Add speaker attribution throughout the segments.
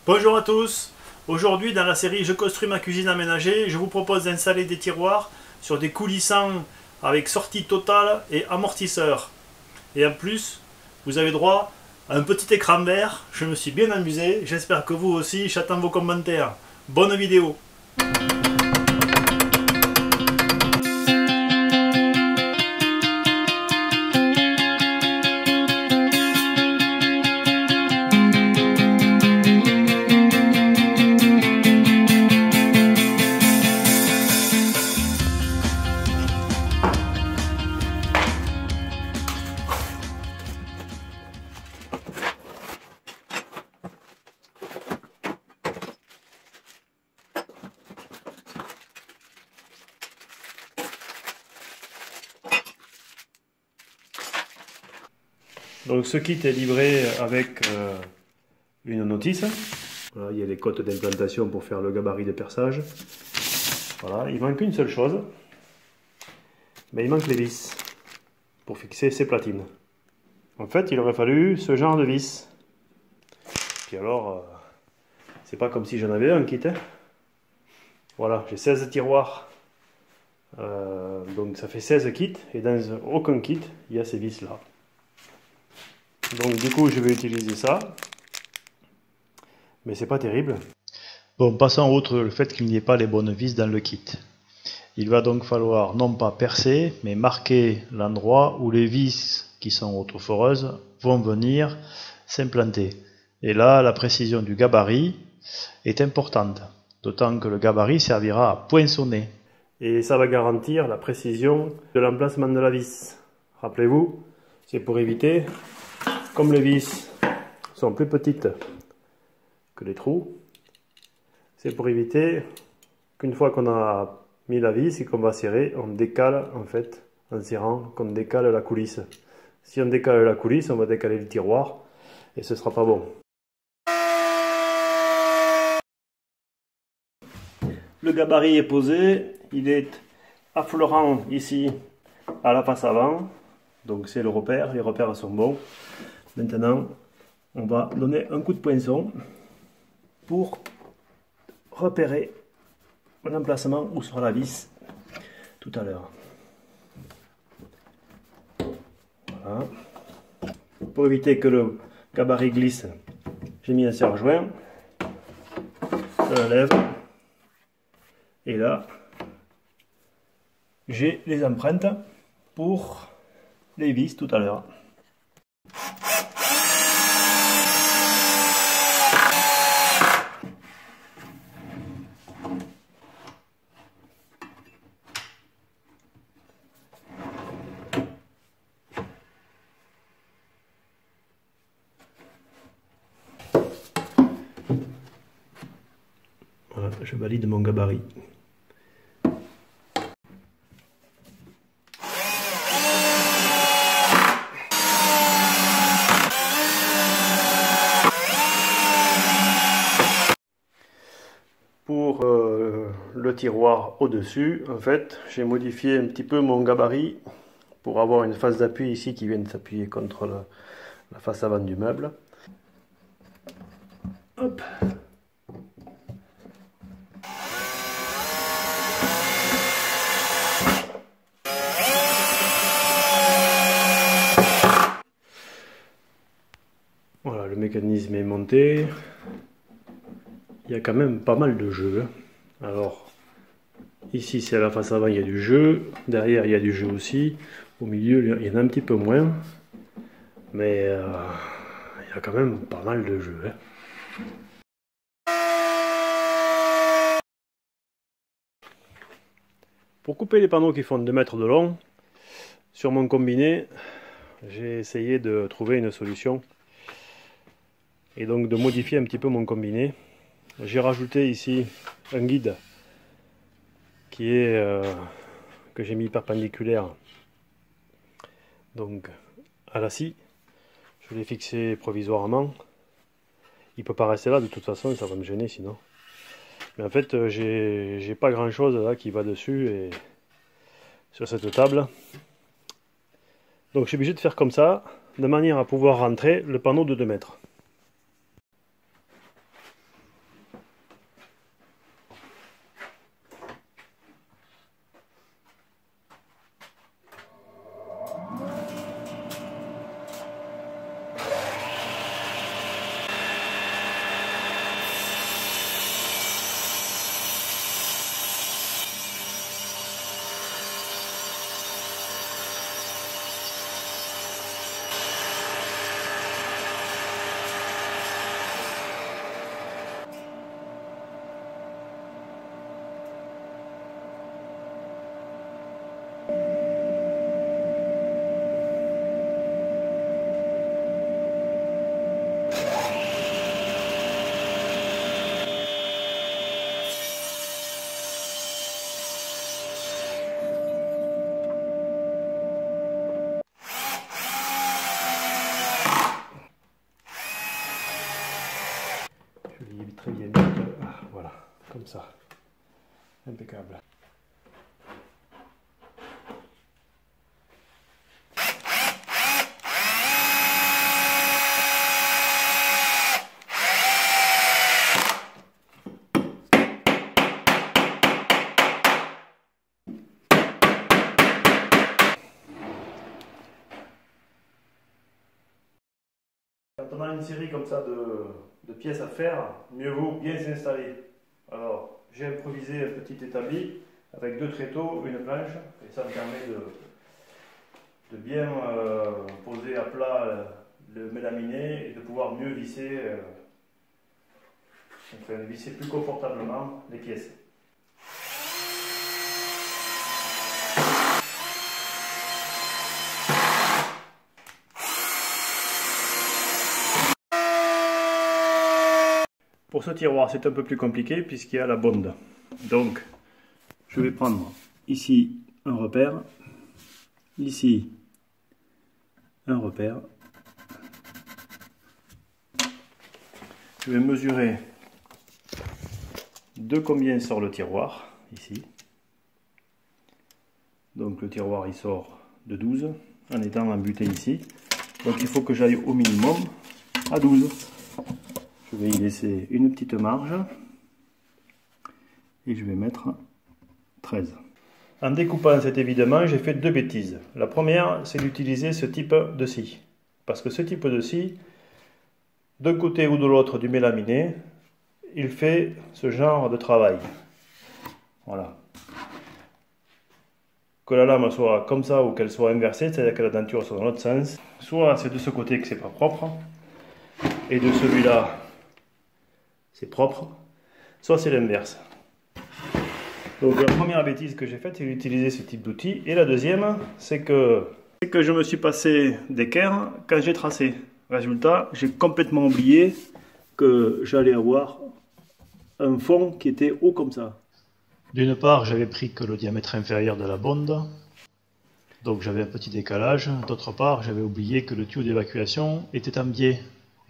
Speaker 1: Bonjour à tous. Aujourd'hui dans la série Je construis ma cuisine aménagée, je vous propose d'installer des tiroirs sur des coulissants avec sortie totale et amortisseur. Et en plus, vous avez droit à un petit écran vert. Je me suis bien amusé, j'espère que vous aussi. J'attends vos commentaires. Bonne vidéo. Donc ce kit est livré avec une notice. Voilà, il y a les cotes d'implantation pour faire le gabarit de perçage. Voilà, il manque une seule chose. Mais il manque les vis pour fixer ces platines. En fait, il aurait fallu ce genre de vis. Puis alors, c'est pas comme si j'en avais un kit. Hein. Voilà, j'ai 16 tiroirs. Donc ça fait 16 kits. Et dans aucun kit, il y a ces vis là. Donc du coup je vais utiliser ça, mais c'est pas terrible.
Speaker 2: Bon, passons outre le fait qu'il n'y ait pas les bonnes vis dans le kit. Il va donc falloir non pas percer, mais marquer l'endroit où les vis qui sont autoforeuses vont venir s'implanter. Et là, la précision du gabarit est importante, d'autant que le gabarit servira à poinçonner.
Speaker 1: Et ça va garantir la précision de l'emplacement de la vis. Rappelez-vous, c'est pour éviter... Comme les vis sont plus petites que les trous, c'est pour éviter qu'une fois qu'on a mis la vis et qu'on va serrer, on décale en fait, en serrant, qu'on décale la coulisse. Si on décale la coulisse, on va décaler le tiroir et ce sera pas bon. Le gabarit est posé, il est affleurant ici à la face avant, donc c'est le repère, les repères sont bons. Maintenant, on va donner un coup de poinçon pour repérer l'emplacement où sera la vis tout à l'heure. Voilà. Pour éviter que le gabarit glisse, j'ai mis un serre-joint. Je l'enlève. Et là, j'ai les empreintes pour les vis tout à l'heure. Voilà, je valide mon gabarit. Pour le tiroir au-dessus, en fait, j'ai modifié un petit peu mon gabarit pour avoir une face d'appui ici qui vient de s'appuyer contre la face avant du meuble. Hop. Voilà, le mécanisme est monté. Il y a quand même pas mal de jeu. Alors, ici c'est à la face avant, il y a du jeu. Derrière, il y a du jeu aussi. Au milieu, il y en a un petit peu moins. Mais il y a quand même pas mal de jeu. Pour couper les panneaux qui font 2 mètres de long, sur mon combiné, j'ai essayé de trouver une solution. Et donc de modifier un petit peu mon combiné. J'ai rajouté ici un guide qui est que j'ai mis perpendiculaire donc à la scie. Je l'ai fixé provisoirement. Il peut pas rester là de toute façon, ça va me gêner sinon. Mais en fait j'ai pas grand chose là qui va dessus et sur cette table. Donc je suis obligé de faire comme ça, de manière à pouvoir rentrer le panneau de 2 mètres. très bien. Ah, voilà, comme ça. Impeccable. Quand on a une série comme ça de pièces à faire, mieux vaut bien s'installer. Alors, j'ai improvisé un petit établi avec 2 tréteaux, une planche, et ça me permet de bien poser à plat le mélaminé et de pouvoir mieux visser, enfin, visser plus confortablement les pièces. Pour ce tiroir, c'est un peu plus compliqué puisqu'il y a la bonde. Donc, je vais prendre ici un repère, ici un repère. Je vais mesurer de combien sort le tiroir, ici. Donc le tiroir il sort de 12 en étant embuté ici. Donc il faut que j'aille au minimum à 12. Je vais y laisser une petite marge et je vais mettre 13. En découpant cet évidemment, j'ai fait 2 bêtises. La première, c'est d'utiliser ce type de scie. Parce que ce type de scie, d'un côté ou de l'autre du mélaminé, il fait ce genre de travail. Voilà. Que la lame soit comme ça ou qu'elle soit inversée, c'est-à-dire que la denture soit dans l'autre sens. Soit c'est de ce côté que c'est pas propre, et de celui-là, c'est propre, soit c'est l'inverse. Donc la première bêtise que j'ai faite, c'est d'utiliser ce type d'outil. Et la deuxième, c'est que je me suis passé d'équerre quand j'ai tracé. Résultat, j'ai complètement oublié que j'allais avoir un fond qui était haut comme ça.
Speaker 2: D'une part, j'avais pris que le diamètre inférieur de la bonde, donc j'avais un petit décalage. D'autre part, j'avais oublié que le tuyau d'évacuation était en biais,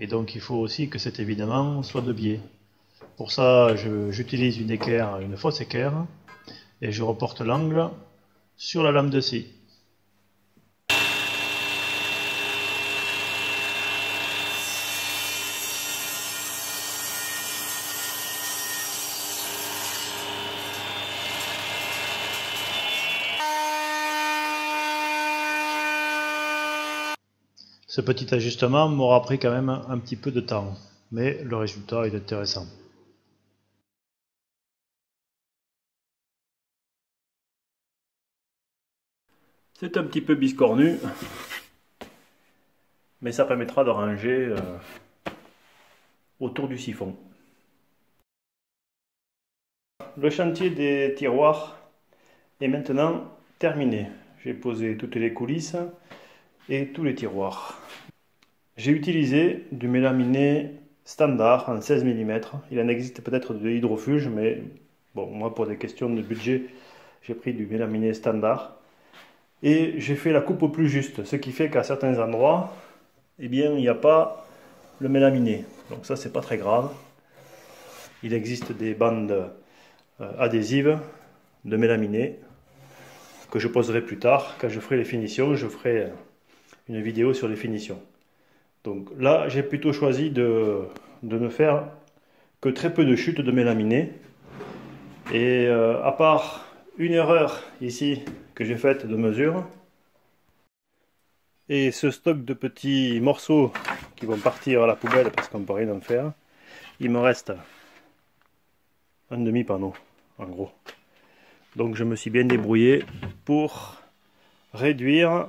Speaker 2: et donc il faut aussi que cet évidemment soit de biais. Pour ça, j'utilise une fausse équerre, et je reporte l'angle sur la lame de scie. Ce petit ajustement m'aura pris quand même un petit peu de temps, mais le résultat est intéressant.
Speaker 1: C'est un petit peu biscornu, mais ça permettra de ranger autour du siphon. Le chantier des tiroirs est maintenant terminé. J'ai posé toutes les coulisses et tous les tiroirs. J'ai utilisé du mélaminé standard en 16 mm. Il en existe peut-être de hydrofuge, mais bon, moi pour des questions de budget, j'ai pris du mélaminé standard. Et j'ai fait la coupe au plus juste, ce qui fait qu'à certains endroits, eh bien, il n'y a pas le mélaminé. Donc ça, c'est pas très grave. Il existe des bandes adhésives de mélaminé que je poserai plus tard. Quand je ferai les finitions, je ferai une vidéo sur les finitions. Donc là, j'ai plutôt choisi de ne faire que très peu de chutes de mélaminé. Et à part une erreur ici que j'ai faite de mesure, et ce stock de petits morceaux qui vont partir à la poubelle parce qu'on ne peut rien en faire, il me reste un demi-panneau en gros. Donc je me suis bien débrouillé pour réduire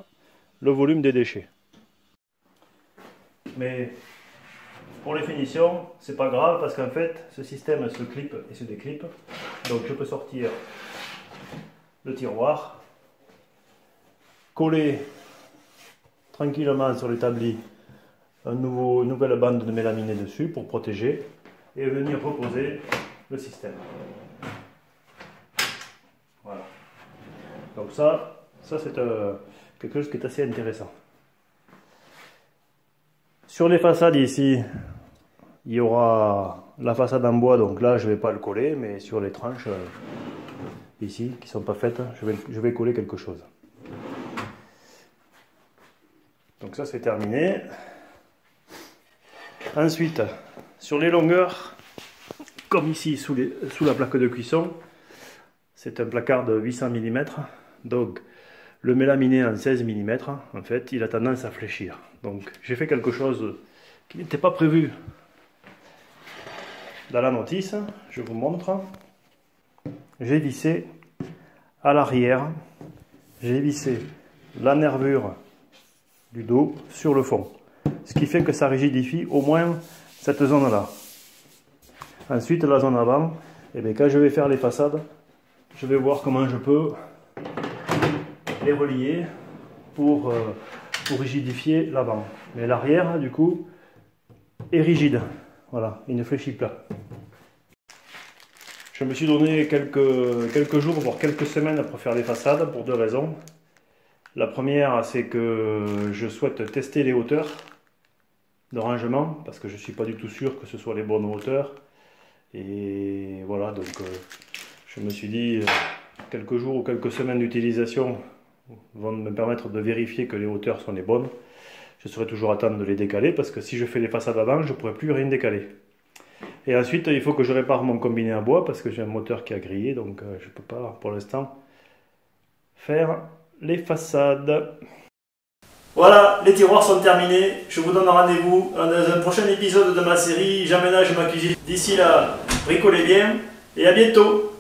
Speaker 1: le volume des déchets. Mais pour les finitions, c'est pas grave parce qu'en fait ce système se clip et se déclipe. Donc je peux sortir le tiroir, coller tranquillement sur l'établi une nouvelle bande de mélaminé dessus pour protéger et venir reposer le système. Voilà. Donc ça c'est quelque chose qui est assez intéressant. Sur les façades ici, il y aura la façade en bois, donc là je vais pas le coller, mais sur les tranches ici qui sont pas faites, je vais coller quelque chose. Donc ça c'est terminé. Ensuite, sur les longueurs, comme ici sous la plaque de cuisson, c'est un placard de 800 mm, donc le mélaminé en 16 mm, en fait, il a tendance à fléchir. Donc j'ai fait quelque chose qui n'était pas prévu dans la notice, je vous montre. J'ai vissé à l'arrière, j'ai vissé la nervure du dos sur le fond, ce qui fait que ça rigidifie au moins cette zone là. Ensuite la zone avant, et bien, quand je vais faire les façades, je vais voir comment je peux les relier pour rigidifier l'avant, mais l'arrière du coup est rigide, voilà, il ne fléchit pas. Je me suis donné quelques jours, voire quelques semaines pour faire les façades pour deux raisons. La première, c'est que je souhaite tester les hauteurs de rangement, parce que je ne suis pas du tout sûr que ce soit les bonnes hauteurs. Et voilà, donc je me suis dit, quelques jours ou quelques semaines d'utilisation vont me permettre de vérifier que les hauteurs sont les bonnes. Je serai toujours à temps de les décaler, parce que si je fais les façades avant, je ne pourrai plus rien décaler. Et ensuite, il faut que je répare mon combiné à bois, parce que j'ai un moteur qui a grillé, donc je ne peux pas pour l'instant faire les façades. Voilà, les tiroirs sont terminés. Je vous donne rendez-vous dans un prochain épisode de ma série J'aménage ma cuisine. D'ici là, bricolez bien et à bientôt.